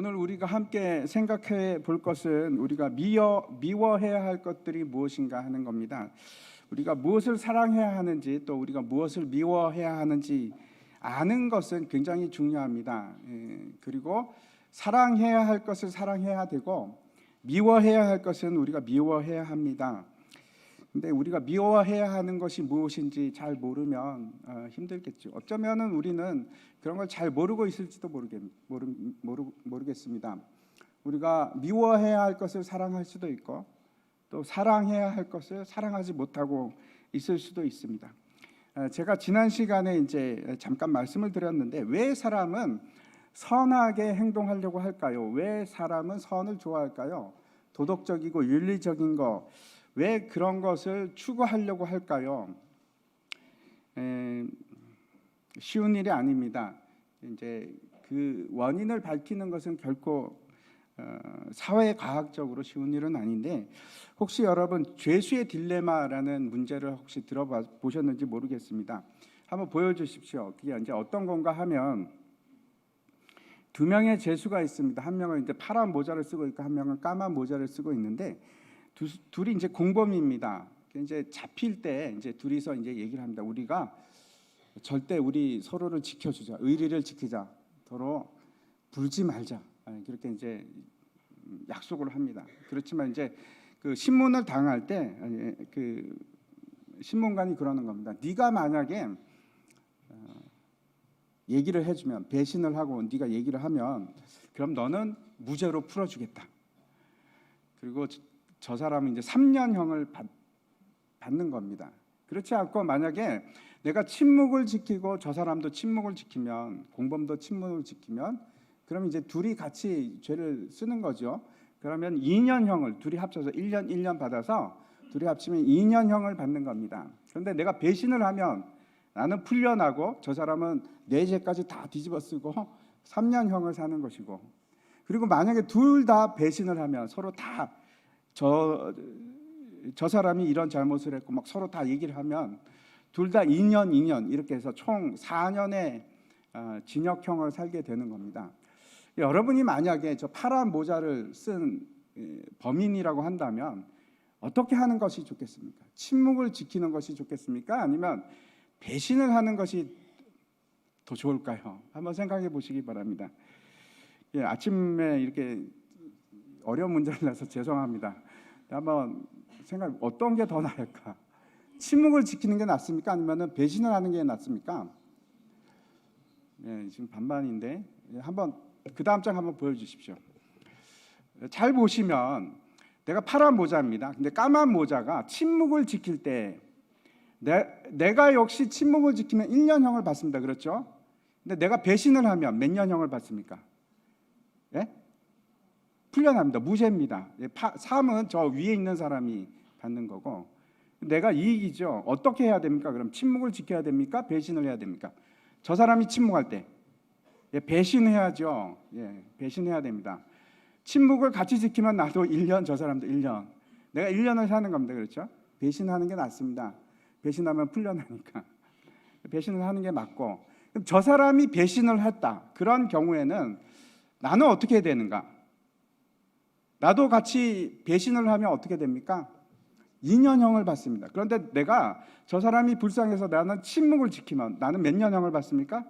오늘 우리가 함께 생각해 볼 것은 우리가 미워해야 할 것들이 무엇인가 하는 겁니다. 우리가 무엇을 사랑해야 하는지 또 우리가 무엇을 미워해야 하는지 아는 것은 굉장히 중요합니다. 그리고 사랑해야 할 것을 사랑해야 되고 미워해야 할 것은 우리가 미워해야 합니다. 근데 우리가 미워해야 하는 것이 무엇인지 잘 모르면 힘들겠죠. 어쩌면은 우리는 그런 걸 잘 모르고 있을지도 모르겠습니다. 우리가 미워해야 할 것을 사랑할 수도 있고 또 사랑해야 할 것을 사랑하지 못하고 있을 수도 있습니다. 제가 지난 시간에 이제 잠깐 말씀을 드렸는데 왜 사람은 선하게 행동하려고 할까요? 왜 사람은 선을 좋아할까요? 도덕적이고 윤리적인 거 왜 그런 것을 추구하려고 할까요? 쉬운 일이 아닙니다. 이제 그 원인을 밝히는 것은 결코 사회과학적으로 쉬운 일은 아닌데 혹시 여러분 죄수의 딜레마라는 문제를 혹시 들어보셨는지 모르겠습니다. 한번 보여주십시오. 그게 이제 어떤 건가 하면 두 명의 죄수가 있습니다. 한 명은 이제 파란 모자를 쓰고 있고 한 명은 까만 모자를 쓰고 있는데 둘이 이제 공범입니다. 이제 잡힐 때 이제 둘이서 이제 얘기를 합니다. 우리가 절대 우리 서로를 지켜주자, 의리를 지키자, 서로 불지 말자. 그렇게 이제 약속을 합니다. 그렇지만 이제 그 신문을 당할 때 그 신문관이 그러는 겁니다. 네가 만약에 얘기를 해주면 배신을 하고 네가 얘기를 하면 그럼 너는 무죄로 풀어주겠다. 그리고 저 사람은 이제 3년형을 받는 겁니다. 그렇지 않고 만약에 내가 침묵을 지키고 저 사람도 침묵을 지키면 공범도 침묵을 지키면 그럼 이제 둘이 같이 죄를 쓰는 거죠. 그러면 2년형을 둘이 합쳐서 1년 받아서 둘이 합치면 2년형을 받는 겁니다. 그런데 내가 배신을 하면 나는 풀려나고 저 사람은 내 죄까지 다 뒤집어쓰고 3년형을 사는 것이고 그리고 만약에 둘 다 배신을 하면 서로 다 저 사람이 이런 잘못을 했고 막 서로 다 얘기를 하면 둘 다 2년 이렇게 해서 총 4년의 징역형을 살게 되는 겁니다. 여러분이 만약에 저 파란 모자를 쓴 범인이라고 한다면 어떻게 하는 것이 좋겠습니까? 침묵을 지키는 것이 좋겠습니까? 아니면 배신을 하는 것이 더 좋을까요? 한번 생각해 보시기 바랍니다. 아침에 이렇게 어려운 문제를 내서 죄송합니다. 한번 생각 어떤 게 더 나을까? 침묵을 지키는 게 낫습니까? 아니면 배신을 하는 게 낫습니까? 지금 반반인데 한번 그 다음 장 한번 보여주십시오. 잘 보시면 내가 파란 모자입니다. 근데 까만 모자가 침묵을 지킬 때 내가 역시 침묵을 지키면 1년형을 받습니다. 그렇죠? 근데 내가 배신을 하면 몇 년형을 받습니까? 예? 풀려납니다. 무죄입니다. 삶은 저 위에 있는 사람이 받는 거고 내가 이익이죠. 어떻게 해야 됩니까? 그럼 침묵을 지켜야 됩니까? 배신을 해야 됩니까? 저 사람이 침묵할 때 배신해야죠. 배신해야 됩니다. 침묵을 같이 지키면 나도 1년, 저 사람도 1년. 내가 1년을 사는 겁니다. 그렇죠? 배신하는 게 낫습니다. 배신하면 풀려나니까. 배신을 하는 게 맞고 그럼 저 사람이 배신을 했다. 그런 경우에는 나는 어떻게 해야 되는가? 나도 같이 배신을 하면 어떻게 됩니까? 2년형을 받습니다. 그런데 내가 저 사람이 불쌍해서 나는 침묵을 지키면 나는 몇 년형을 받습니까?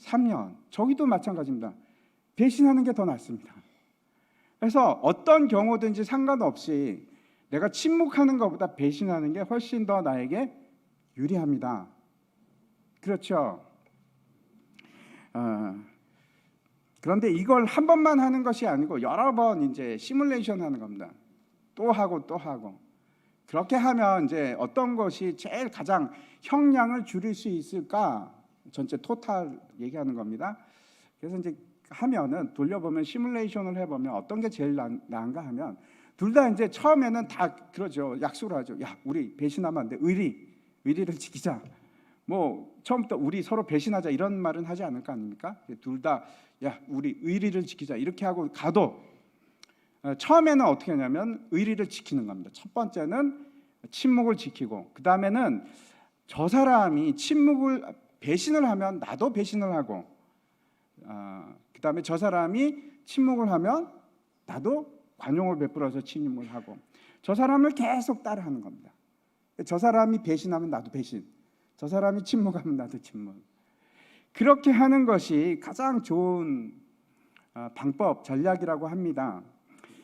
3년. 저기도 마찬가지입니다. 배신하는 게 더 낫습니다. 그래서 어떤 경우든지 상관없이 내가 침묵하는 것보다 배신하는 게 훨씬 더 나에게 유리합니다. 그렇죠? 그런데 이걸 한 번만 하는 것이 아니고 여러 번 이제 시뮬레이션 하는 겁니다. 또 하고 또 하고. 그렇게 하면 이제 어떤 것이 제일 가장 형량을 줄일 수 있을까? 전체 토탈 얘기하는 겁니다. 그래서 이제 하면은 돌려보면 시뮬레이션을 해보면 어떤 게 제일 나은가 하면 둘 다 이제 처음에는 다 그러죠. 약속을 하죠. 야, 우리 배신하면 안 돼. 의리를 지키자. 뭐 처음부터 우리 서로 배신하자 이런 말은 하지 않을 거 아닙니까? 둘 다 야, 우리 의리를 지키자 이렇게 하고 가도 처음에는 어떻게 하냐면 의리를 지키는 겁니다. 첫 번째는 침묵을 지키고 그 다음에는 저 사람이 배신을 하면 나도 배신을 하고 그 다음에 저 사람이 침묵을 하면 나도 관용을 베풀어서 침묵을 하고, 저 사람을 계속 따라하는 겁니다. 저 사람이 배신하면 나도 배신, 저 사람이 침묵하면 나도 침묵. 그렇게 하는 것이 가장 좋은 방법, 전략이라고 합니다.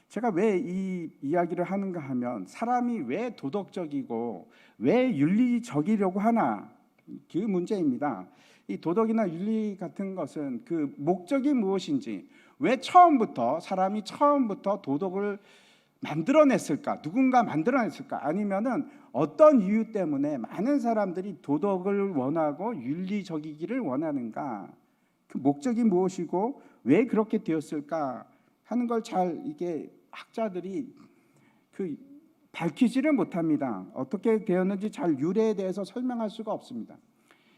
제가 왜 이 이야기를 하는가 하면, 사람이 왜 도덕적이고 왜 윤리적이려고 하나, 그 문제입니다. 이 도덕이나 윤리 같은 것은 그 목적이 무엇인지, 왜 사람이 처음부터 도덕을 만들어냈을까, 누군가 만들어냈을까, 아니면은 어떤 이유 때문에 많은 사람들이 도덕을 원하고 윤리적이기를 원하는가, 그 목적이 무엇이고 왜 그렇게 되었을까 하는 걸 잘 이게 학자들이 밝히지를 못합니다. 어떻게 되었는지 잘 유래에 대해서 설명할 수가 없습니다.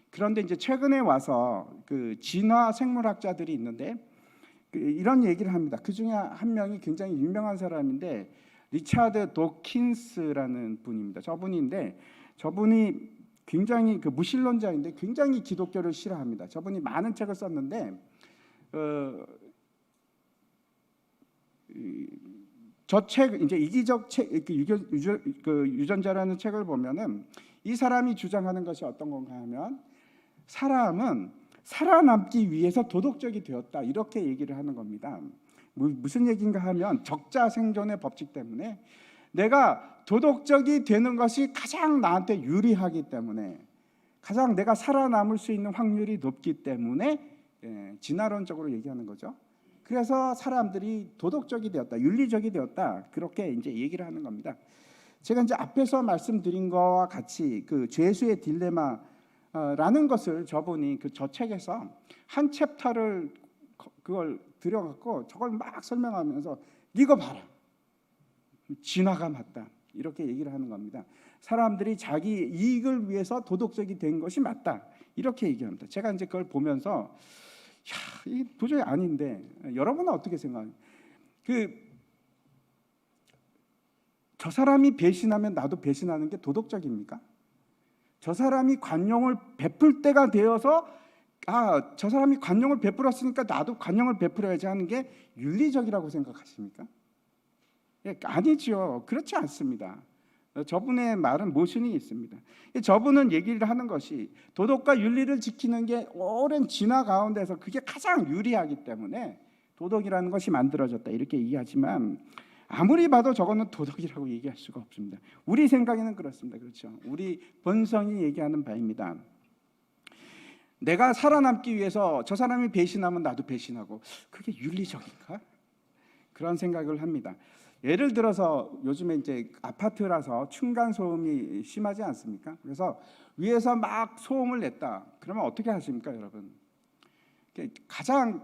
그런데 이제 최근에 와서 그 진화 생물학자들이 있는데 이런 얘기를 합니다. 그 중에 한 명이 굉장히 유명한 사람인데, 리차드 도킨스라는 분입니다. 저분이 굉장히 무신론자인데 굉장히 기독교를 싫어합니다. 저분이 많은 책을 썼는데 저 책, 이제 이기적 책, 유전자라는 책을 보면은 이 사람이 주장하는 것이 어떤 건가 하면, 사람은 살아남기 위해서 도덕적이 되었다, 이렇게 얘기를 하는 겁니다. 무슨 얘기인가 하면, 적자생존의 법칙 때문에 내가 도덕적이 되는 것이 가장 나한테 유리하기 때문에, 가장 내가 살아남을 수 있는 확률이 높기 때문에 진화론적으로 얘기하는 거죠. 그래서 사람들이 도덕적이 되었다, 윤리적이 되었다, 그렇게 이제 얘기를 하는 겁니다. 제가 이제 앞에서 말씀드린 거와 같이 그 죄수의 딜레마라는 것을 저분이 저 책에서 한 챕터를 그걸 들여갖고 저걸 막 설명하면서, 이거 봐라, 진화가 맞다, 이렇게 얘기를 하는 겁니다. 사람들이 자기 이익을 위해서 도덕적이 된 것이 맞다, 이렇게 얘기합니다. 제가 이제 그걸 보면서 이 도저히 아닌데, 여러분은 어떻게 생각해요? 저 사람이 배신하면 나도 배신하는 게 도덕적입니까? 저 사람이 관용을 베풀 때가 되어서 저 사람이 관용을 베풀었으니까 나도 관용을 베풀어야지 하는 게 윤리적이라고 생각하십니까? 아니죠. 그렇지 않습니다. 저분의 말은 모순이 있습니다. 저분은 얘기를 하는 것이, 도덕과 윤리를 지키는 게 오랜 진화 가운데서 그게 가장 유리하기 때문에 도덕이라는 것이 만들어졌다, 이렇게 얘기하지만, 아무리 봐도 저거는 도덕이라고 얘기할 수가 없습니다. 우리 생각에는 그렇습니다. 그렇죠? 우리 본성이 얘기하는 바입니다. 내가 살아남기 위해서 저 사람이 배신하면 나도 배신하고, 그게 윤리적인가? 그런 생각을 합니다. 예를 들어서 요즘에 이제 아파트라서 층간 소음이 심하지 않습니까? 그래서 위에서 막 소음을 냈다, 그러면 어떻게 하십니까, 여러분? 가장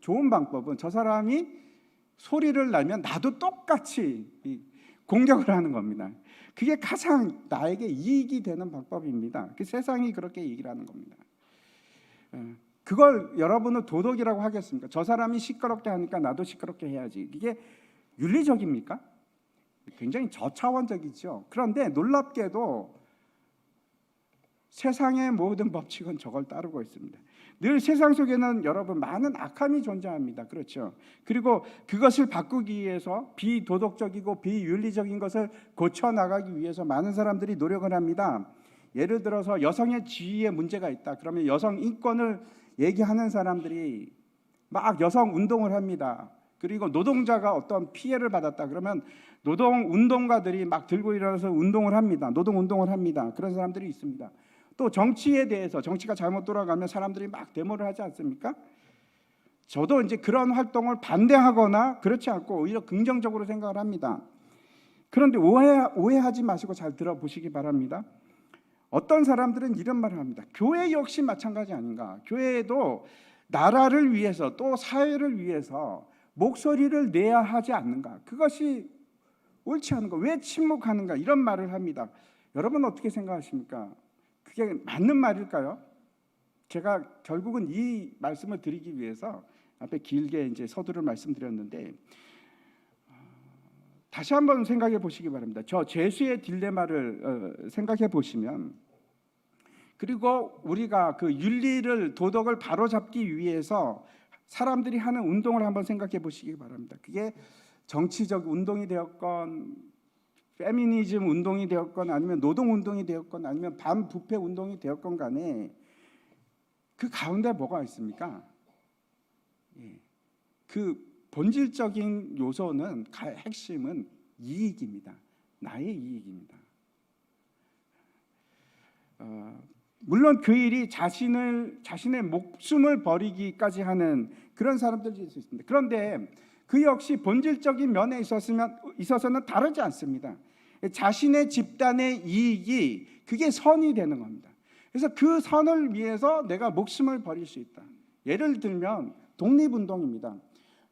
좋은 방법은, 저 사람이 소리를 내면 나도 똑같이 공격을 하는 겁니다. 그게 가장 나에게 이익이 되는 방법입니다. 세상이 그렇게 얘기를 하는 겁니다. 그걸 여러분은 도덕이라고 하겠습니까? 저 사람이 시끄럽게 하니까 나도 시끄럽게 해야지, 이게 윤리적입니까? 굉장히 저차원적이죠. 그런데 놀랍게도 세상의 모든 법칙은 저걸 따르고 있습니다. 늘 세상 속에는 여러분 많은 악함이 존재합니다. 그렇죠? 그리고 그것을 바꾸기 위해서 비도덕적이고 비윤리적인 것을 고쳐나가기 위해서 많은 사람들이 노력을 합니다. 예를 들어서 여성의 지위에 문제가 있다, 그러면 여성 인권을 얘기하는 사람들이 막 여성 운동을 합니다. 그리고 노동자가 어떤 피해를 받았다 그러면 노동 운동가들이 막 들고 일어나서 운동을 합니다. 노동 운동을 합니다. 그런 사람들이 있습니다. 또 정치에 대해서, 정치가 잘못 돌아가면 사람들이 막 데모를 하지 않습니까? 저도 이제 그런 활동을 반대하거나 그렇지 않고 오히려 긍정적으로 생각을 합니다. 그런데 오해하지 마시고 잘 들어보시기 바랍니다. 어떤 사람들은 이런 말을 합니다. 교회 역시 마찬가지 아닌가? 교회에도 나라를 위해서 또 사회를 위해서 목소리를 내야 하지 않는가? 그것이 옳지 않은가? 왜 침묵하는가? 이런 말을 합니다. 여러분 어떻게 생각하십니까? 그게 맞는 말일까요? 제가 결국은 이 말씀을 드리기 위해서 앞에 길게 이제 서두를 말씀드렸는데, 다시 한번 생각해 보시기 바랍니다. 저 죄수의 딜레마를 생각해 보시면, 그리고 우리가 그 윤리를 도덕을 바로잡기 위해서 사람들이 하는 운동을 한번 생각해 보시기 바랍니다. 그게 정치적 운동이 되었건 페미니즘 운동이 되었건 아니면 노동 운동이 되었건 아니면 반부패 운동이 되었건 간에 그 가운데 뭐가 있습니까? 그 본질적인 요소는 핵심은 이익입니다. 나의 이익입니다. 물론 그 일이 자신의 목숨을 버리기까지 하는 그런 사람들이 있습니다. 그런데 그 역시 본질적인 면에 있어서는 다르지 않습니다. 자신의 집단의 이익이 그게 선이 되는 겁니다. 그래서 그 선을 위해서 내가 목숨을 버릴 수 있다. 예를 들면 독립운동입니다.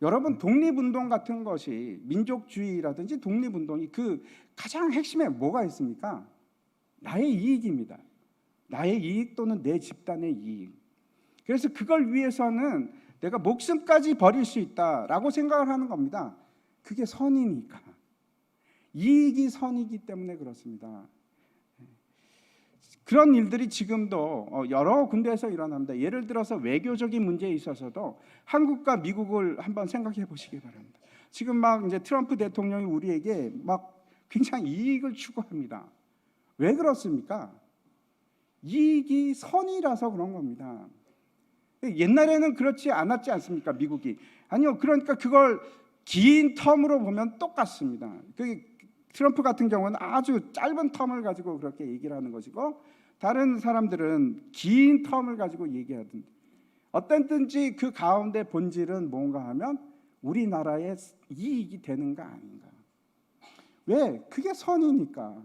여러분, 독립운동 같은 것이 민족주의라든지 독립운동이 그 가장 핵심에 뭐가 있습니까? 나의 이익입니다. 나의 이익 또는 내 집단의 이익. 그래서 그걸 위해서는 내가 목숨까지 버릴 수 있다라고 생각을 하는 겁니다. 그게 선이니까. 이익이 선이기 때문에 그렇습니다. 그런 일들이 지금도 여러 군데에서 일어납니다. 예를 들어서 외교적인 문제에 있어서도 한국과 미국을 한번 생각해 보시기 바랍니다. 지금 막 이제 트럼프 대통령이 우리에게 막 굉장히 이익을 추구합니다. 왜 그렇습니까? 이익이 선이라서 그런 겁니다. 옛날에는 그렇지 않았지 않습니까? 미국이. 아니요. 그러니까 그걸 긴 텀으로 보면 똑같습니다. 트럼프 같은 경우는 아주 짧은 텀을 가지고 그렇게 얘기를 하는 것이고 다른 사람들은 긴 텀을 가지고 얘기하던데 어땠든지 그 가운데 본질은 뭔가 하면 우리나라의 이익이 되는가 아닌가. 왜? 그게 선이니까.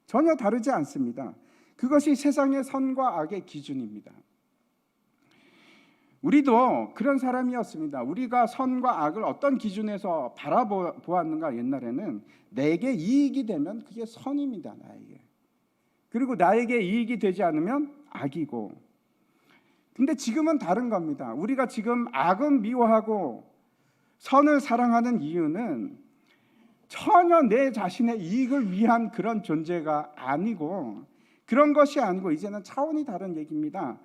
전혀 다르지 않습니다. 그것이 세상의 선과 악의 기준입니다. 우리도 그런 사람이었습니다. 우리가 선과 악을 어떤 기준에서 바라보았는가. 옛날에는 내게 이익이 되면 그게 선입니다. 나에게. 그리고 나에게 이익이 되지 않으면 악이고. 근데 지금은 다른 겁니다. 우리가 지금 악은 미워하고 선을 사랑하는 이유는 전혀 내 자신의 이익을 위한 그런 존재가 아니고 그런 것이 아니고 이제는 차원이 다른 얘기입니다.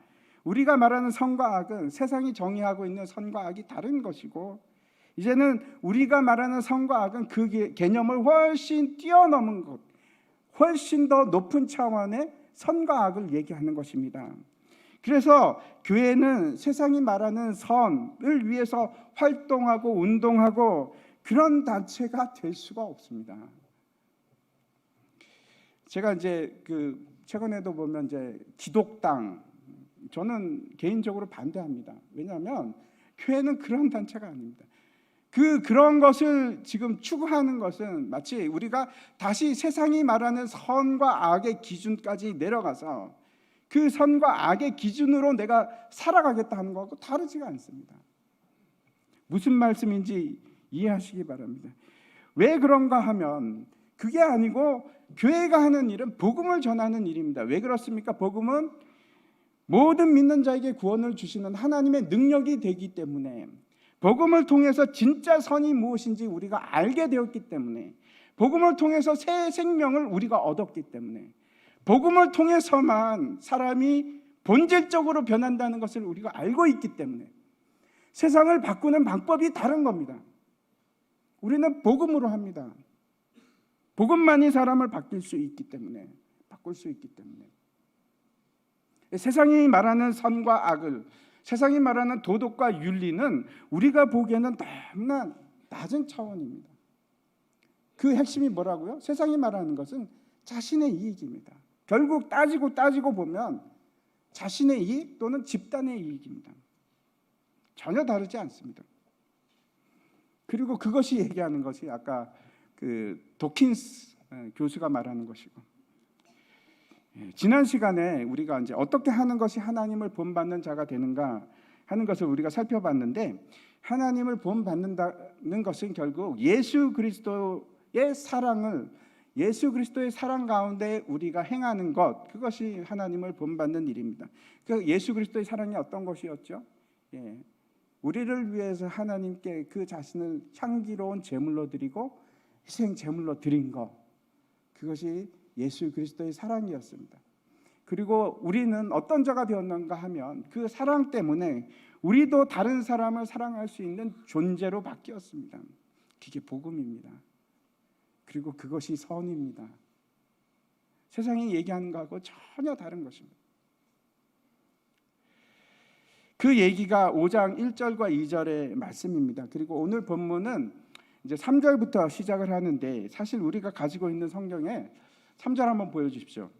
우리가 말하는 선과 악은 세상이 정의하고 있는 선과 악이 다른 것이고 이제는 우리가 말하는 선과 악은 그 개념을 훨씬 뛰어넘은 것, 훨씬 더 높은 차원의 선과 악을 얘기하는 것입니다. 그래서 교회는 세상이 말하는 선을 위해서 활동하고 운동하고 그런 단체가 될 수가 없습니다. 제가 이제 최근에도 보면 이제 기독당 저는 개인적으로 반대합니다. 왜냐하면 교회는 그런 단체가 아닙니다. 그런 것을 지금 추구하는 것은 마치 우리가 다시 세상이 말하는 선과 악의 기준까지 내려가서 그 선과 악의 기준으로 내가 살아가겠다 하는 것하고 다르지가 않습니다. 무슨 말씀인지 이해하시기 바랍니다. 왜 그런가 하면 그게 아니고 교회가 하는 일은 복음을 전하는 일입니다. 왜 그렇습니까? 복음은 모든 믿는 자에게 구원을 주시는 하나님의 능력이 되기 때문에 복음을 통해서 진짜 선이 무엇인지 우리가 알게 되었기 때문에 복음을 통해서 새 생명을 우리가 얻었기 때문에 복음을 통해서만 사람이 본질적으로 변한다는 것을 우리가 알고 있기 때문에 세상을 바꾸는 방법이 다른 겁니다. 우리는 복음으로 합니다. 복음만이 사람을 바꿀 수 있기 때문에 세상이 말하는 선과 악을 세상이 말하는 도덕과 윤리는 우리가 보기에는 너무나 낮은 차원입니다. 그 핵심이 뭐라고요? 세상이 말하는 것은 자신의 이익입니다. 결국 따지고 보면 자신의 이익 또는 집단의 이익입니다. 전혀 다르지 않습니다. 그리고 그것이 얘기하는 것이 아까 도킨스 교수가 말하는 것이고 지난 시간에 우리가 이제 어떻게 하는 것이 하나님을 본받는 자가 되는가 하는 것을 우리가 살펴봤는데 하나님을 본받는다는 것은 결국 예수 그리스도의 사랑 가운데 우리가 행하는 것 그것이 하나님을 본받는 일입니다. 그 예수 그리스도의 사랑이 어떤 것이었죠? 우리를 위해서 하나님께 그 자신을 향기로운 제물로 드리고 희생 제물로 드린 것 그것이 예수 그리스도의 사랑이었습니다. 그리고 우리는 어떤 자가 되었는가 하면 그 사랑 때문에 우리도 다른 사람을 사랑할 수 있는 존재로 바뀌었습니다. 그게 복음입니다. 그리고 그것이 선입니다. 세상이 얘기하는 것하고 전혀 다른 것입니다. 그 얘기가 5장 1절과 2절의 말씀입니다. 그리고 오늘 본문은 이제 3절부터 시작을 하는데, 사실 우리가 가지고 있는 성경에 3절 한번 보여주십시오.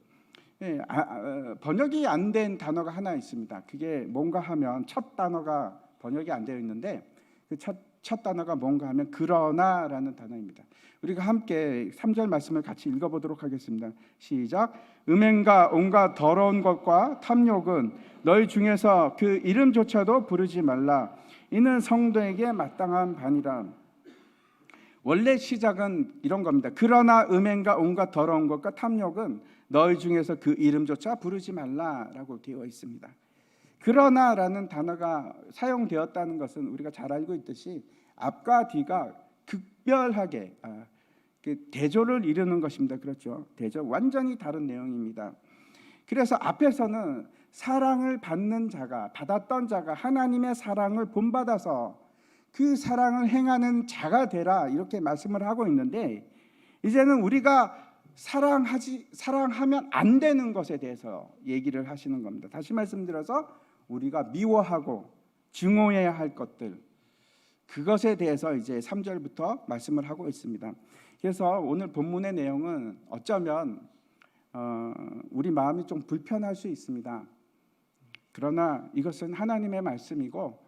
번역이 안 된 단어가 하나 있습니다. 그게 뭔가 하면 첫 단어가 번역이 안 되어 있는데, 그 첫 단어가 뭔가 하면 그러나라는 단어입니다. 우리가 함께 3절 말씀을 같이 읽어보도록 하겠습니다. 시작. 음행과 온갖 더러운 것과 탐욕은 너희 중에서 그 이름조차도 부르지 말라. 이는 성도에게 마땅한 반이라. 원래 시작은 이런 겁니다. 그러나 음행과 온갖 더러운 것과 탐욕은 너희 중에서 그 이름조차 부르지 말라라고 되어 있습니다. 그러나라는 단어가 사용되었다는 것은 우리가 잘 알고 있듯이 앞과 뒤가 극별하게 대조를 이루는 것입니다. 그렇죠? 대조, 완전히 다른 내용입니다. 그래서 앞에서는 사랑을 받는 자가, 받았던 자가 하나님의 사랑을 본받아서 그 사랑을 행하는 자가 되라, 이렇게 말씀을 하고 있는데, 이제는 우리가 사랑하면 안 되는 것에 대해서 얘기를 하시는 겁니다. 다시 말씀드려서 우리가 미워하고 증오해야 할 것들, 그것에 대해서 이제 3절부터 말씀을 하고 있습니다. 그래서 오늘 본문의 내용은 어쩌면 우리 마음이 좀 불편할 수 있습니다. 그러나 이것은 하나님의 말씀이고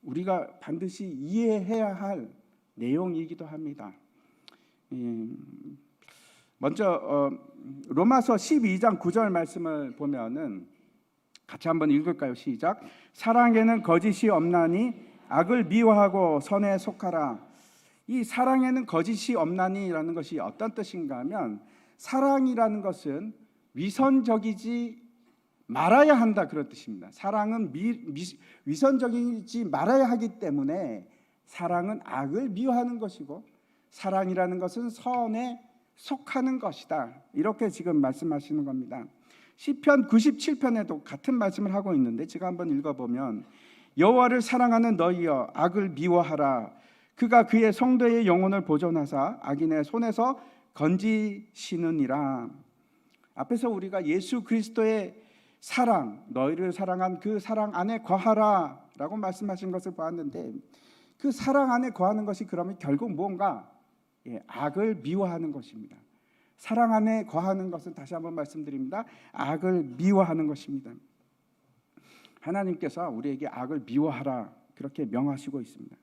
우리가 반드시 이해해야 할 내용이기도 합니다. 먼저 로마서 12장 9절 말씀을 보면은 같이 한번 읽을까요? 시작. 사랑에는 거짓이 없나니 악을 미워하고 선에 속하라. 이 사랑에는 거짓이 없나니라는 것이 어떤 뜻인가 하면, 사랑이라는 것은 위선적이지 말아야 한다, 그런 뜻입니다. 사랑은 위선적이지 말아야 하기 때문에 사랑은 악을 미워하는 것이고, 사랑이라는 것은 선에 속하는 것이다, 이렇게 지금 말씀하시는 겁니다. 시편 97편에도 같은 말씀을 하고 있는데, 제가 한번 읽어보면, 여호와를 사랑하는 너희여 악을 미워하라. 그가 그의 성도의 영혼을 보존하사 악인의 손에서 건지시느니라. 앞에서 우리가 예수 그리스도의 사랑, 너희를 사랑한 그 사랑 안에 거하라 라고 말씀하신 것을 보았는데, 그 사랑 안에 거하는 것이 그러면 결국 뭔가 악을 미워하는 것입니다. 사랑 안에 거하는 것은, 다시 한번 말씀드립니다, 악을 미워하는 것입니다. 하나님께서 우리에게 악을 미워하라, 그렇게 명하시고 있습니다.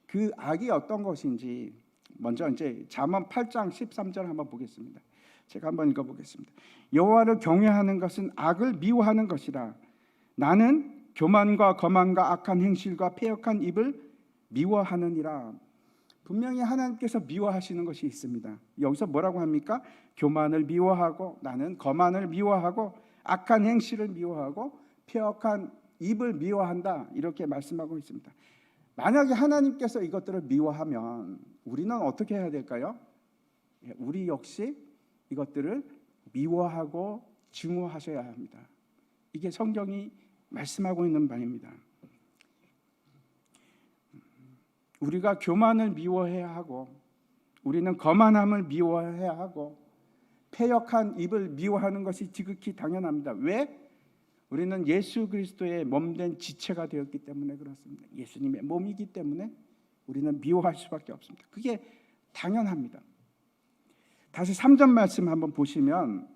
그 악이 어떤 것인지 먼저 이제 잠언 8장 13절 한번 보겠습니다. 제가 한번 읽어보겠습니다. 여호와를 경외하는 것은 악을 미워하는 것이라. 나는 교만과 거만과 악한 행실과 패역한 입을 미워하느니라. 분명히 하나님께서 미워하시는 것이 있습니다. 여기서 뭐라고 합니까? 교만을 미워하고, 나는 거만을 미워하고, 악한 행실을 미워하고, 패역한 입을 미워한다, 이렇게 말씀하고 있습니다. 만약에 하나님께서 이것들을 미워하면 우리는 어떻게 해야 될까요? 우리 역시 이것들을 미워하고 증오하셔야 합니다. 이게 성경이 말씀하고 있는 바입니다. 우리가 교만을 미워해야 하고, 우리는 거만함을 미워해야 하고, 패역한 입을 미워하는 것이 지극히 당연합니다. 왜? 우리는 예수 그리스도의 몸된 지체가 되었기 때문에 그렇습니다. 예수님의 몸이기 때문에 우리는 미워할 수밖에 없습니다. 그게 당연합니다. 다시 3절 말씀 한번 보시면,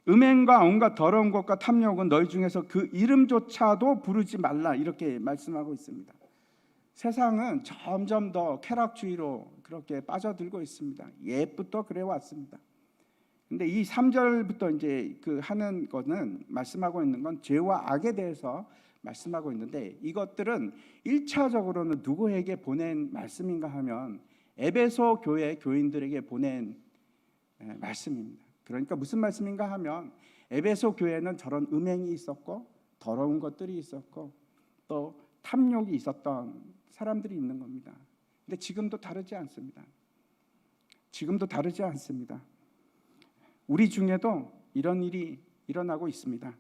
음행과 온갖 더러운 것과 탐욕은 너희 중에서 그 이름조차도 부르지 말라, 이렇게 말씀하고 있습니다. 세상은 점점 더 쾌락주의로 그렇게 빠져들고 있습니다. 옛부터 그래 왔습니다. 근데 이 3절부터 이제 그 하는 거는, 말씀하고 있는 건 죄와 악에 대해서 말씀하고 있는데, 이것들은 1차적으로는 누구에게 보낸 말씀인가 하면 에베소 교회 교인들에게 보낸 말씀입니다. 그러니까 무슨 말씀인가 하면, 에베소 교회는 저런 음행이 있었고, 더러운 것들이 있었고, 또 탐욕이 있었던 사람들이 있는 겁니다. 근데 지금도 다르지 않습니다. 지금도 다르지 않습니다. 우리 중에도 이런 일이 일어나고 있습니다.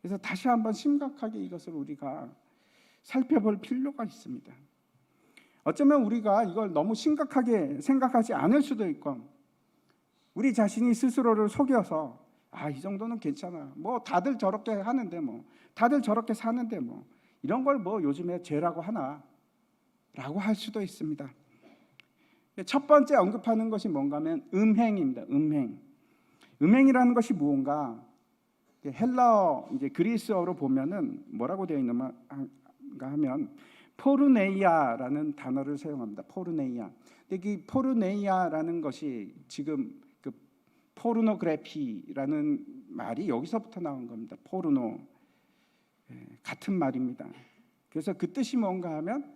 그래서 다시 한번 심각하게 이것을 우리가 살펴볼 필요가 있습니다. 어쩌면 우리가 이걸 너무 심각하게 생각하지 않을 수도 있고, 우리 자신이 스스로를 속여서 이 정도는 괜찮아, 뭐 다들 저렇게 하는데, 뭐 다들 저렇게 사는데, 뭐 이런 걸 뭐 요즘에 죄라고 하나 라고 할 수도 있습니다. 첫 번째 언급하는 것이 뭔가 하면 음행입니다. 음행이라는 것이 무언가, 헬라어, 이제 그리스어로 보면은 뭐라고 되어 있는가 하면 포르네이아라는 단어를 사용합니다. 포르네이아. 근데 이 포르네이아라는 것이 지금 그 포르노그래피라는 말이 여기서부터 나온 겁니다. 포르노, 같은 말입니다. 그래서 그 뜻이 뭔가 하면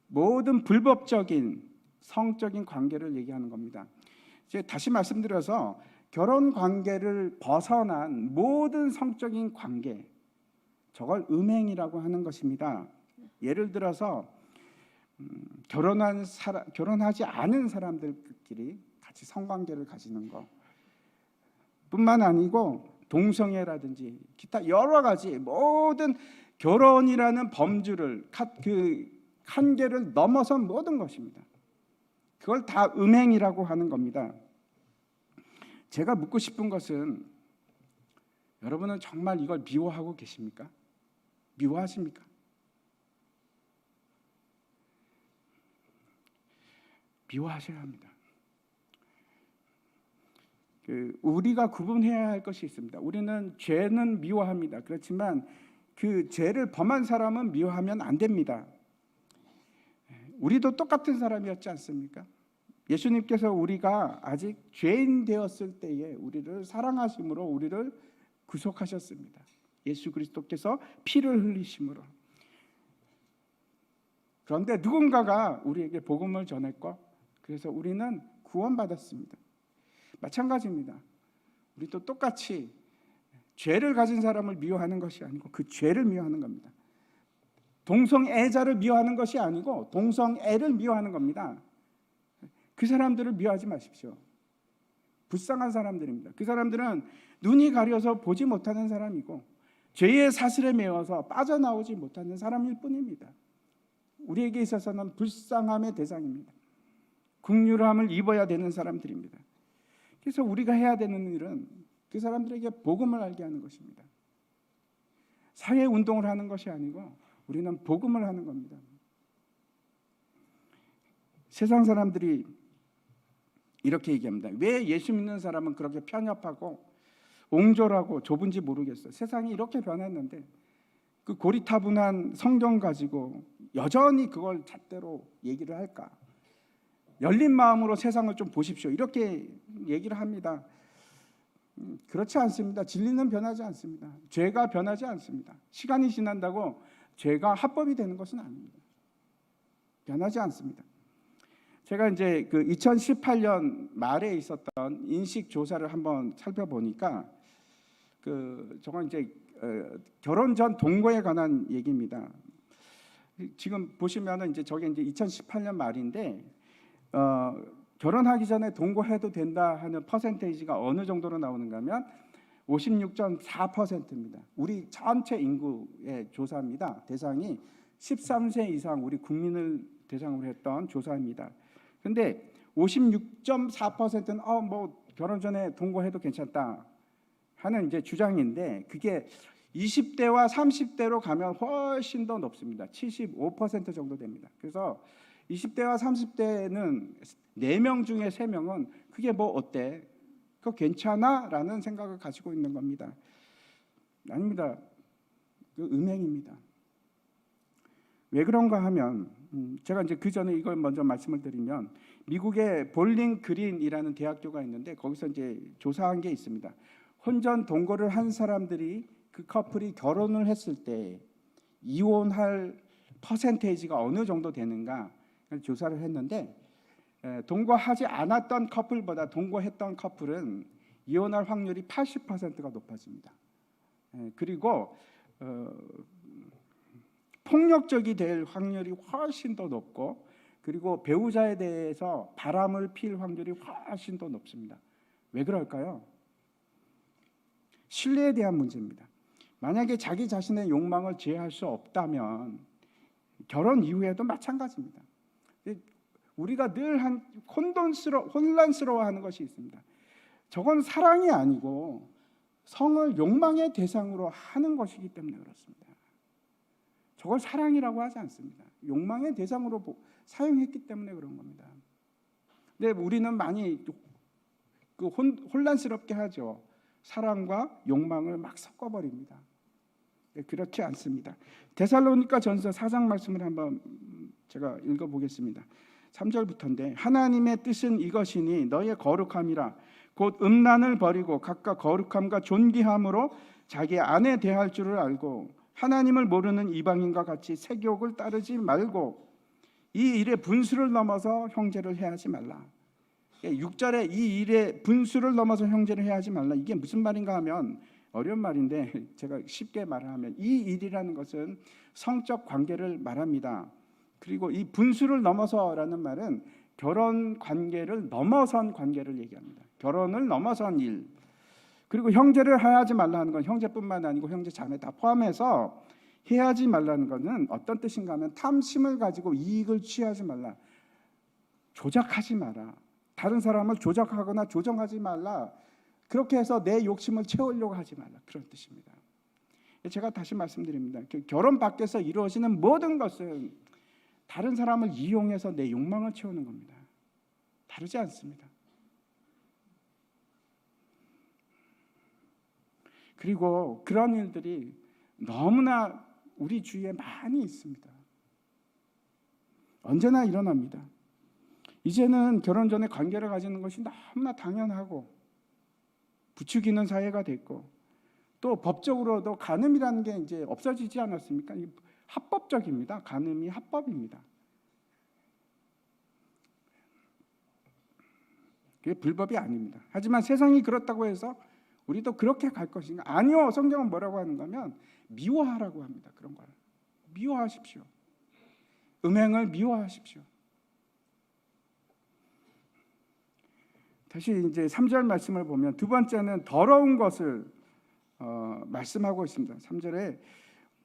모든 불법적인 성적인 관계를 얘기하는 겁니다. 이제 다시 말씀드려서 결혼 관계를 벗어난 모든 성적인 관계, 저걸 음행이라고 하는 것입니다. 예를 들어서 결혼하지 않은 사람들끼리 같이 성관계를 가지는 것 뿐만 아니고 동성애라든지 기타 여러 가지 모든 결혼이라는 범주를, 그 한계를 넘어선 모든 것입니다. 그걸 다 음행이라고 하는 겁니다. 제가 묻고 싶은 것은, 여러분은 정말 이걸 미워하고 계십니까? 미워하십니까? 미워하셔야 합니다. 우리가 구분해야 할 것이 있습니다. 우리는 죄는 미워합니다. 그렇지만 그 죄를 범한 사람은 미워하면 안 됩니다. 우리도 똑같은 사람이었지 않습니까? 예수님께서 우리가 아직 죄인 되었을 때에 우리를 사랑하심으로 우리를 구속하셨습니다. 예수 그리스도께서 피를 흘리심으로. 그런데 누군가가 우리에게 복음을 전했고, 그래서 우리는 구원받았습니다. 마찬가지입니다. 우리도 똑같이 죄를 가진 사람을 미워하는 것이 아니고 그 죄를 미워하는 겁니다. 동성애자를 미워하는 것이 아니고 동성애를 미워하는 겁니다. 그 사람들을 미워하지 마십시오. 불쌍한 사람들입니다. 그 사람들은 눈이 가려서 보지 못하는 사람이고 죄의 사슬에 매어서 빠져나오지 못하는 사람일 뿐입니다. 우리에게 있어서는 불쌍함의 대상입니다. 긍휼함을 입어야 되는 사람들입니다. 그래서 우리가 해야 되는 일은 그 사람들에게 복음을 알게 하는 것입니다. 사회운동을 하는 것이 아니고 우리는 복음을 하는 겁니다. 세상 사람들이 이렇게 얘기합니다. 왜 예수 믿는 사람은 그렇게 편협하고 옹졸하고 좁은지 모르겠어요. 세상이 이렇게 변했는데 그 고리타분한 성경 가지고 여전히 그걸 잣대로 얘기를 할까? 열린 마음으로 세상을 좀 보십시오. 이렇게 얘기를 합니다. 그렇지 않습니다. 진리는 변하지 않습니다. 죄가 변하지 않습니다. 시간이 지난다고 죄가 합법이 되는 것은 아닙니다. 변하지 않습니다. 제가 이제 그 2018년 말에 있었던 인식 조사를 한번 살펴보니까 저건 이제 결혼 전 동거에 관한 얘기입니다. 지금 보시면은 이제 저게 이제 2018년 말인데 결혼하기 전에 동거해도 된다 하는 퍼센테이지가 어느 정도로 나오는가 하면 56.4%입니다. 우리 전체 인구의 조사입니다. 대상이 13세 이상 우리 국민을 대상으로 했던 조사입니다. 근데 56.4%는 뭐 결혼 전에 동거해도 괜찮다 하는 이제 주장인데, 그게 20대와 30대로 가면 훨씬 더 높습니다. 75% 정도 됩니다. 그래서 20대와 30대는 4명 중에 3명은 그게 뭐 어때? 그거 괜찮아? 라는 생각을 가지고 있는 겁니다. 아닙니다. 그 음행입니다. 왜 그런가 하면 제가 이제 그 전에 이걸 먼저 말씀을 드리면, 미국의 볼링 그린이라는 대학교가 있는데 거기서 이제 조사한 게 있습니다. 혼전 동거를 한 사람들이, 그 커플이 결혼을 했을 때 이혼할 퍼센테이지가 어느 정도 되는가 조사를 했는데, 동거하지 않았던 커플보다 동거했던 커플은 이혼할 확률이 80%가 높아집니다. 그리고 폭력적이 될 확률이 훨씬 더 높고, 그리고 배우자에 대해서 바람을 필 확률이 훨씬 더 높습니다. 왜 그럴까요? 신뢰에 대한 문제입니다. 만약에 자기 자신의 욕망을 제어할 수 없다면 결혼 이후에도 마찬가지입니다. 우리가 늘 혼란스러워하는 것이 있습니다. 저건 사랑이 아니고 성을 욕망의 대상으로 하는 것이기 때문에 그렇습니다. 저걸 사랑이라고 하지 않습니다. 욕망의 대상으로 사용했기 때문에 그런 겁니다. 근데 우리는 많이 혼란스럽게 하죠. 사랑과 욕망을 막 섞어버립니다. 그렇지 않습니다. 데살로니가 전서 4장 말씀을 한번 제가 읽어보겠습니다. 3절부터인데 하나님의 뜻은 이것이니 너의 거룩함이라 곧 음란을 버리고 각각 거룩함과 존귀함으로 자기 아내 대할 줄을 알고 하나님을 모르는 이방인과 같이 세욕을 따르지 말고 이 일의 분수를 넘어서 형제를 해하지 말라. 6절에 이 일의 분수를 넘어서 형제를 해하지 말라. 이게 무슨 말인가 하면 어려운 말인데 제가 쉽게 말하면 이 일이라는 것은 성적 관계를 말합니다. 그리고 이 분수를 넘어서라는 말은 결혼 관계를 넘어선 관계를 얘기합니다. 결혼을 넘어선 일. 그리고 형제를 해하지 말라는 건 형제뿐만 아니고 형제 자매 다 포함해서 해하지 말라는 것은 어떤 뜻인가 하면 탐심을 가지고 이익을 취하지 말라. 조작하지 마라. 다른 사람을 조작하거나 조정하지 말라. 그렇게 해서 내 욕심을 채우려고 하지 말라. 그런 뜻입니다. 제가 다시 말씀드립니다. 결혼 밖에서 이루어지는 모든 것은 다른 사람을 이용해서 내 욕망을 채우는 겁니다. 다르지 않습니다. 그리고 그런 일들이 너무나 우리 주위에 많이 있습니다. 언제나 일어납니다. 이제는 결혼 전에 관계를 가지는 것이 너무나 당연하고 부추기는 사회가 됐고 또 법적으로도 간음이라는 게 이제 없어지지 않았습니까? 합법적입니다. 간음이 합법입니다. 그게 불법이 아닙니다. 하지만 세상이 그렇다고 해서 우리도 그렇게 갈 것인가? 아니요. 성경은 뭐라고 하는가 하면 미워하라고 합니다. 그런 걸 미워하십시오. 음행을 미워하십시오. 다시 이제 3절 말씀을 보면 두 번째는 더러운 것을 말씀하고 있습니다. 3절에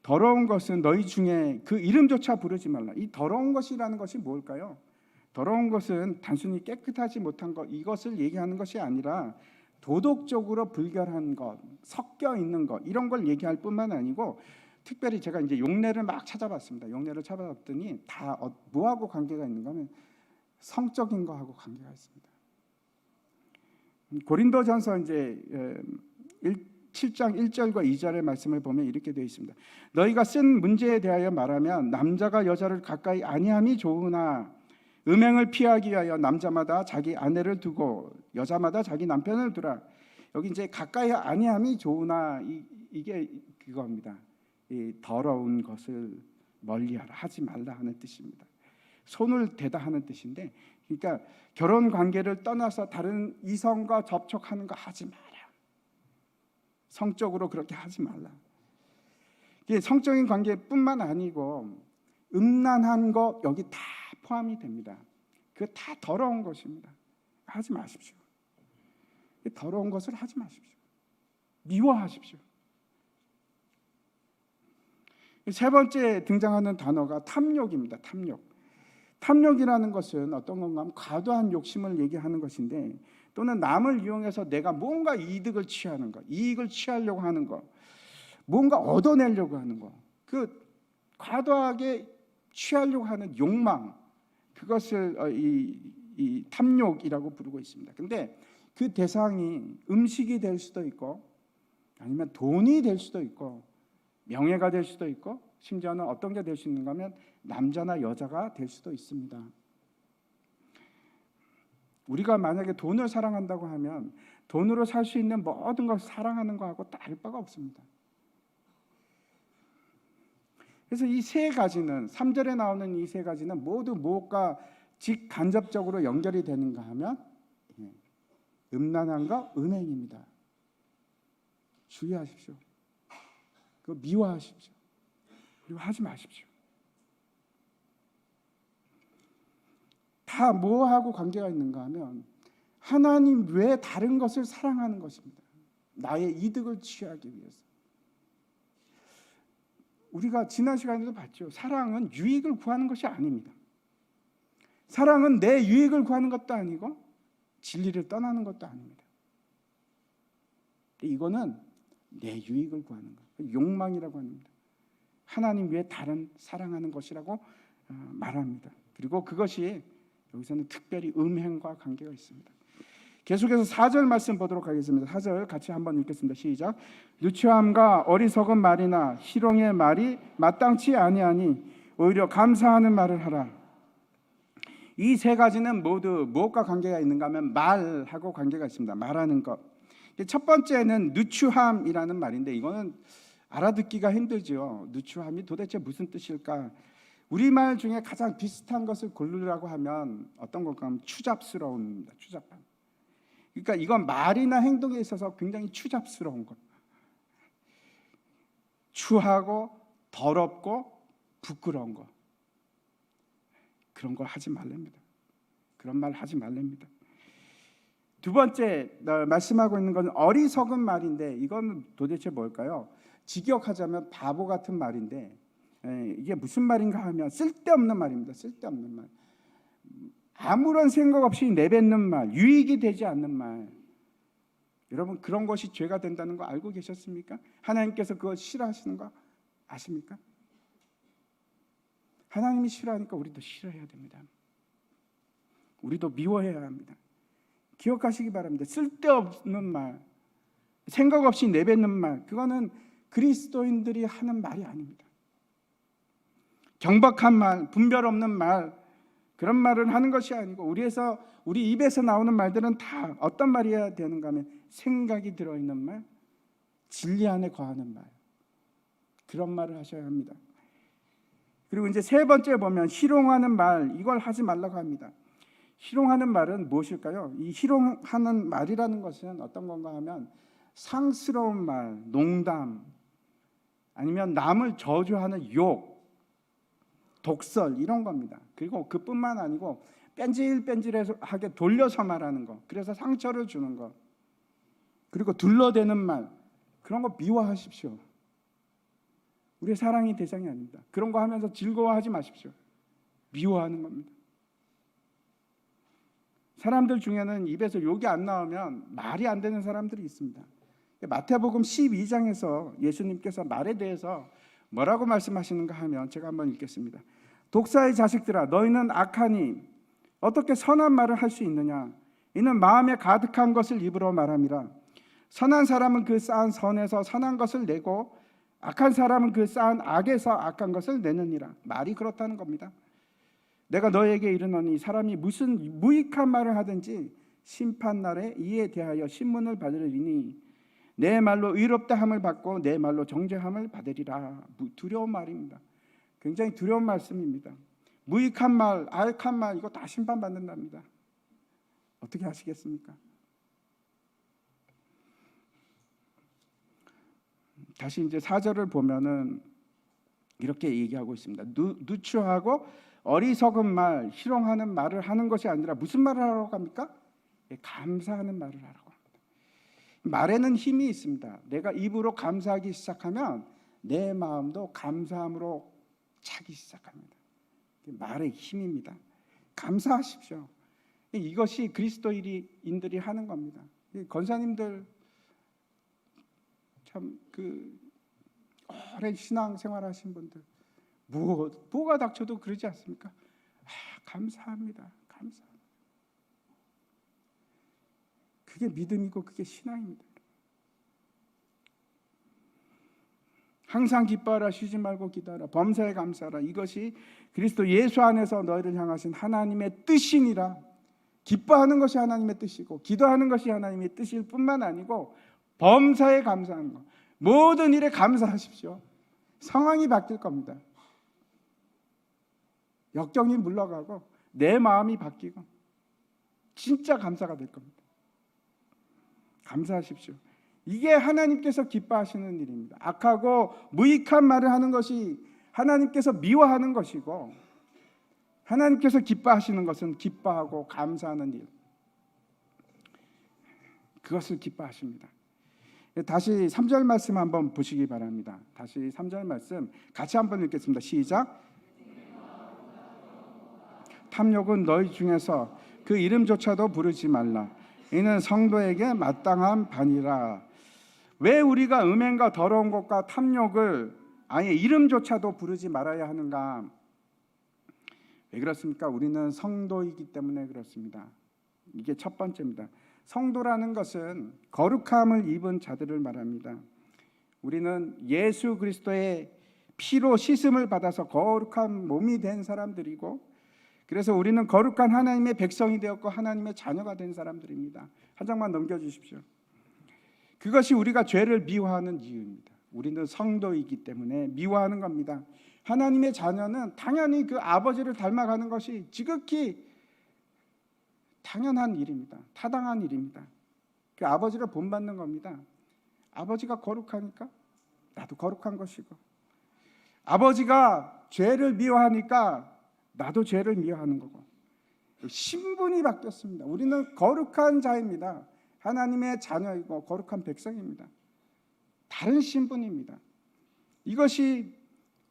더러운 것은 너희 중에 그 이름조차 부르지 말라. 이 더러운 것이라는 것이 뭘까요? 더러운 것은 단순히 깨끗하지 못한 것 이것을 얘기하는 것이 아니라 도덕적으로 불결한 것, 섞여 있는 것 이런 걸 얘기할 뿐만 아니고 특별히 제가 이제 용례를 막 찾아봤습니다. 용례를 찾아봤더니 다 뭐하고 관계가 있는가 하면 성적인 거하고 관계가 있습니다. 고린도전서 이제 7장 1절과 2절의 말씀을 보면 이렇게 되어 있습니다. 너희가 쓴 문제에 대하여 말하면 남자가 여자를 가까이 아니함이 좋으나 음행을 피하기 위하여 남자마다 자기 아내를 두고 여자마다 자기 남편을 두라. 여기 이제 가까이 아니함이 좋으나 이게 그겁니다. 이 더러운 것을 멀리하라 하지 말라 하는 뜻입니다. 손을 대다 하는 뜻인데 그러니까 결혼 관계를 떠나서 다른 이성과 접촉하는 거 하지 마라. 성적으로 그렇게 하지 말라. 이게 성적인 관계뿐만 아니고 음란한 거 여기 다 포함이 됩니다. 그거 다 더러운 것입니다. 하지 마십시오. 더러운 것을 하지 마십시오. 미워하십시오. 세 번째 등장하는 단어가 탐욕입니다. 탐욕이라는 것은 어떤 건가 하면 과도한 욕심을 얘기하는 것인데 또는 남을 이용해서 내가 뭔가 이득을 취하는 것, 이익을 취하려고 하는 것, 뭔가 얻어내려고 하는 것, 그 과도하게 취하려고 하는 욕망, 그것을 이 탐욕이라고 부르고 있습니다. 근데 그 대상이 음식이 될 수도 있고 아니면 돈이 될 수도 있고 명예가 될 수도 있고 심지어는 어떤 게 될 수 있는가 하면 남자나 여자가 될 수도 있습니다. 우리가 만약에 돈을 사랑한다고 하면 돈으로 살 수 있는 모든 것을 사랑하는 것하고 다를 바가 없습니다. 그래서 이 세 가지는 3절에 나오는 이 세 가지는 모두 무엇과 직간접적으로 연결이 되는가 하면 음란함과 음행입니다. 주의하십시오. 그거 미워하십시오. 그리고 하지 마십시오. 다 뭐하고 관계가 있는가 하면 하나님 외에 다른 것을 사랑하는 것입니다. 나의 이득을 취하기 위해서. 우리가 지난 시간에도 봤죠. 사랑은 유익을 구하는 것이 아닙니다. 사랑은 내 유익을 구하는 것도 아니고 진리를 떠나는 것도 아닙니다. 이거는 내 유익을 구하는 것, 욕망이라고 합니다. 하나님 외에 다른 사랑하는 것이라고 말합니다. 그리고 그것이 여기서는 특별히 음행과 관계가 있습니다. 계속해서 4절 말씀 보도록 하겠습니다. 4절 같이 한번 읽겠습니다. 시작. 누추함과 어리석은 말이나 희롱의 말이 마땅치 아니하니 오히려 감사하는 말을 하라. 이 세 가지는 모두 무엇과 관계가 있는가 하면 말하고 관계가 있습니다. 말하는 것. 첫 번째는 누추함이라는 말인데 이거는 알아듣기가 힘들죠. 누추함이 도대체 무슨 뜻일까? 우리말 중에 가장 비슷한 것을 고르라고 하면 어떤 걸까 하면 추잡스러움입니다. 추잡함. 그러니까 이건 말이나 행동에 있어서 굉장히 추잡스러운 것. 추하고 더럽고 부끄러운 것. 그런 걸 하지 말랍니다. 그런 말 하지 말랍니다. 두 번째 말씀하고 있는 건 어리석은 말인데 이건 도대체 뭘까요? 직역하자면 바보 같은 말인데 이게 무슨 말인가 하면 쓸데없는 말입니다. 쓸데없는 말. 아무런 생각 없이 내뱉는 말, 유익이 되지 않는 말. 여러분 그런 것이 죄가 된다는 거 알고 계셨습니까? 하나님께서 그거 싫어하시는 거 아십니까? 하나님이 싫어하니까 우리도 싫어해야 됩니다. 우리도 미워해야 합니다. 기억하시기 바랍니다. 쓸데없는 말, 생각 없이 내뱉는 말, 그거는 그리스도인들이 하는 말이 아닙니다. 경박한 말, 분별 없는 말, 그런 말을 하는 것이 아니고 우리 입에서 나오는 말들은 다 어떤 말이어야 되는가 하면 생각이 들어있는 말, 진리 안에 거하는 말, 그런 말을 하셔야 합니다. 그리고 이제 세 번째 보면 희롱하는 말, 이걸 하지 말라고 합니다. 희롱하는 말은 무엇일까요? 이 희롱하는 말이라는 것은 어떤 건가 하면 상스러운 말, 농담, 아니면 남을 저주하는 욕, 독설 이런 겁니다. 그리고 그뿐만 아니고 뺀질뺀질하게 돌려서 말하는 거, 그래서 상처를 주는 거, 그리고 둘러대는 말, 그런 거 미워하십시오. 우리의 사랑의 대상이 아닙니다. 그런 거 하면서 즐거워하지 마십시오. 미워하는 겁니다. 사람들 중에는 입에서 욕이 안 나오면 말이 안 되는 사람들이 있습니다. 마태복음 12장에서 예수님께서 말에 대해서 뭐라고 말씀하시는가 하면 제가 한번 읽겠습니다. 독사의 자식들아, 너희는 악하니 어떻게 선한 말을 할 수 있느냐? 이는 마음에 가득한 것을 입으로 말함이라. 선한 사람은 그 쌓은 선에서 선한 것을 내고 악한 사람은 그 쌓은 악에서 악한 것을 내느니라. 말이 그렇다는 겁니다. 내가 너에게 이르노니 사람이 무슨 무익한 말을 하든지 심판날에 이에 대하여 신문을 받으리니 내 말로 의롭다 함을 받고 내 말로 정죄함을 받으리라. 두려운 말입니다. 굉장히 두려운 말씀입니다. 무익한 말, 악한 말, 이거 다 심판받는답니다. 어떻게 하시겠습니까? 다시 이제 4절을 보면은 이렇게 얘기하고 있습니다. 누추하고 어리석은 말, 희롱하는 말을 하는 것이 아니라 무슨 말을 하라고 합니까? 감사하는 말을 하라고 합니다. 말에는 힘이 있습니다. 내가 입으로 감사하기 시작하면 내 마음도 감사함으로 차기 시작합니다. 말의 힘입니다. 감사하십시오. 이것이 그리스도인들이 하는 겁니다. 권사님들 참 오랜 신앙 생활하신 분들 뭐가 닥쳐도 그러지 않습니까? 감사합니다. 감사합니다. 그게 믿음이고 그게 신앙입니다. 항상 기뻐하라, 쉬지 말고 기도하라, 범사에 감사하라. 이것이 그리스도 예수 안에서 너희를 향하신 하나님의 뜻이니라. 기뻐하는 것이 하나님의 뜻이고 기도하는 것이 하나님의 뜻일 뿐만 아니고 범사에 감사하는 것, 모든 일에 감사하십시오. 상황이 바뀔 겁니다. 역경이 물러가고 내 마음이 바뀌고 진짜 감사가 될 겁니다. 감사하십시오. 이게 하나님께서 기뻐하시는 일입니다. 악하고 무익한 말을 하는 것이 하나님께서 미워하는 것이고 하나님께서 기뻐하시는 것은 기뻐하고 감사하는 일, 그것을 기뻐하십니다. 다시 3절 말씀 한번 보시기 바랍니다. 다시 3절 말씀 같이 한번 읽겠습니다. 시작. 탐욕은 너희 중에서 그 이름조차도 부르지 말라. 이는 성도에게 마땅한 반이라. 왜 우리가 음행과 더러운 것과 탐욕을 아예 이름조차도 부르지 말아야 하는가? 왜 그렇습니까? 우리는 성도이기 때문에 그렇습니다. 이게 첫 번째입니다. 성도라는 것은 거룩함을 입은 자들을 말합니다. 우리는 예수 그리스도의 피로 씻음을 받아서 거룩한 몸이 된 사람들이고, 그래서 우리는 거룩한 하나님의 백성이 되었고 하나님의 자녀가 된 사람들입니다. 한 장만 넘겨주십시오. 그것이 우리가 죄를 미워하는 이유입니다. 우리는 성도이기 때문에 미워하는 겁니다. 하나님의 자녀는 당연히 그 아버지를 닮아가는 것이 지극히 당연한 일입니다. 타당한 일입니다. 그 아버지를 본받는 겁니다. 아버지가 거룩하니까 나도 거룩한 것이고, 아버지가 죄를 미워하니까 나도 죄를 미워하는 거고, 신분이 바뀌었습니다. 우리는 거룩한 자입니다. 하나님의 자녀이고 거룩한 백성입니다. 다른 신분입니다. 이것이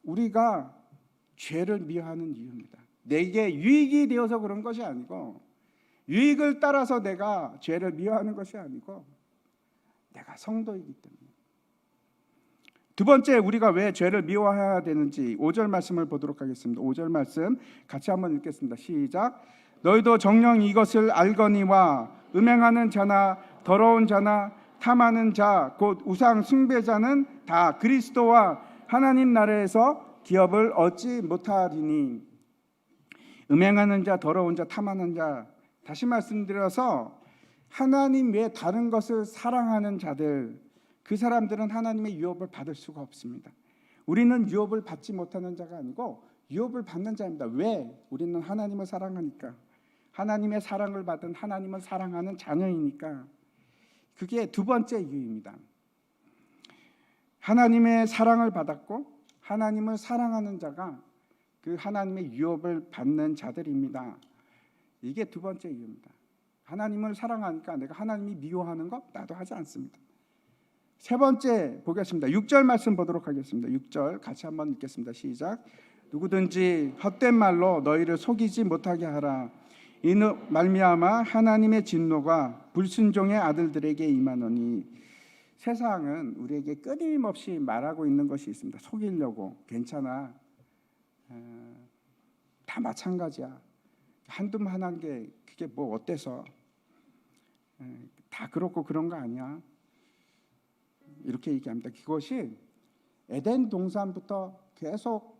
우리가 죄를 미워하는 이유입니다. 내게 유익이 되어서 그런 것이 아니고, 유익을 따라서 내가 죄를 미워하는 것이 아니고, 내가 성도이기 때문에. 두 번째, 우리가 왜 죄를 미워해야 되는지 5절 말씀을 보도록 하겠습니다. 5절 말씀 같이 한번 읽겠습니다. 시작. 너희도 정녕 이것을 알거니와 음행하는 자나 더러운 자나 탐하는 자 곧 우상 숭배자는 다 그리스도와 하나님 나라에서 기업을 얻지 못하리니. 음행하는 자, 더러운 자, 탐하는 자, 다시 말씀드려서 하나님 외에 다른 것을 사랑하는 자들, 그 사람들은 하나님의 유업을 받을 수가 없습니다. 우리는 유업을 받지 못하는 자가 아니고 유업을 받는 자입니다. 왜? 우리는 하나님을 사랑하니까. 하나님의 사랑을 받은 하나님을 사랑하는 자녀이니까. 그게 두 번째 이유입니다. 하나님의 사랑을 받았고 하나님을 사랑하는 자가 그 하나님의 유업을 받는 자들입니다. 이게 두 번째 이유입니다. 하나님을 사랑하니까 내가 하나님이 미워하는 것 나도 하지 않습니다. 세 번째 보겠습니다. 6절 말씀 보도록 하겠습니다. 6절 같이 한번 읽겠습니다. 시작. 누구든지 헛된 말로 너희를 속이지 못하게 하라. 이는 말미암아 하나님의 진노가 불순종의 아들들에게 임하노니. 세상은 우리에게 끊임없이 말하고 있는 것이 있습니다. 속이려고. 괜찮아, 다 마찬가지야, 한두 하나인 게 그게 뭐 어때서, 다 그렇고 그런 거 아니야, 이렇게 얘기합니다. 그것이 에덴 동산부터 계속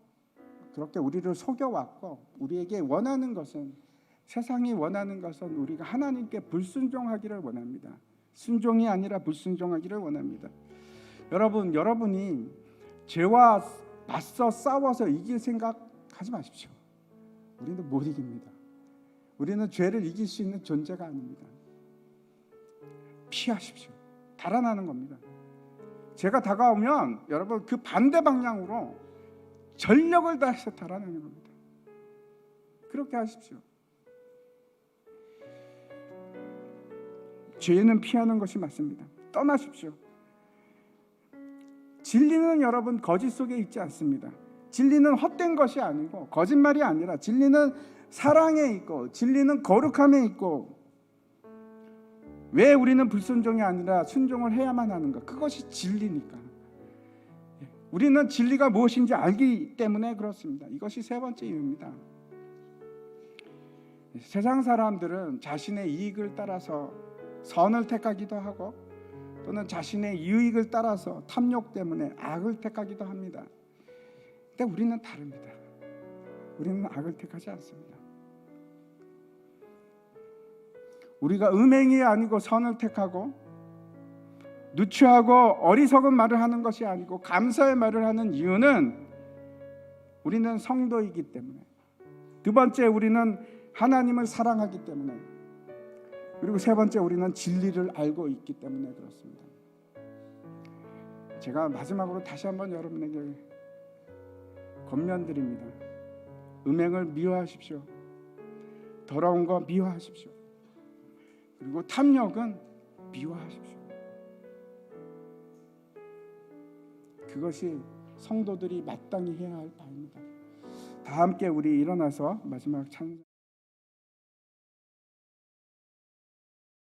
그렇게 우리를 속여왔고, 우리에게 원하는 것은, 세상이 원하는 것은 우리가 하나님께 불순종하기를 원합니다. 순종이 아니라 불순종하기를 원합니다. 여러분이 죄와 맞서 싸워서 이길 생각하지 마십시오. 우리는 못 이깁니다. 우리는 죄를 이길 수 있는 존재가 아닙니다. 피하십시오. 달아나는 겁니다. 죄가 다가오면 여러분 그 반대 방향으로 전력을 다해서 달아나는 겁니다. 그렇게 하십시오. 죄는 피하는 것이 맞습니다. 떠나십시오. 진리는 여러분 거짓 속에 있지 않습니다. 진리는 헛된 것이 아니고 거짓말이 아니라 진리는 사랑에 있고 진리는 거룩함에 있고. 왜 우리는 불순종이 아니라 순종을 해야만 하는가? 그것이 진리니까. 우리는 진리가 무엇인지 알기 때문에 그렇습니다. 이것이 세 번째 이유입니다. 세상 사람들은 자신의 이익을 따라서 선을 택하기도 하고, 또는 자신의 유익을 따라서 탐욕 때문에 악을 택하기도 합니다. 근데 우리는 다릅니다. 우리는 악을 택하지 않습니다. 우리가 음행이 아니고 선을 택하고, 누추하고 어리석은 말을 하는 것이 아니고 감사의 말을 하는 이유는 우리는 성도이기 때문에, 두 번째 우리는 하나님을 사랑하기 때문에, 그리고 세 번째 우리는 진리를 알고 있기 때문에 그렇습니다. 제가 마지막으로 다시 한번 여러분에게 권면드립니다. 음행을 미워하십시오. 더러운 거 미워하십시오. 그리고 탐욕은 미워하십시오. 그것이 성도들이 마땅히 해야 할 바입니다. 다 함께 우리 일어나서 마지막 찬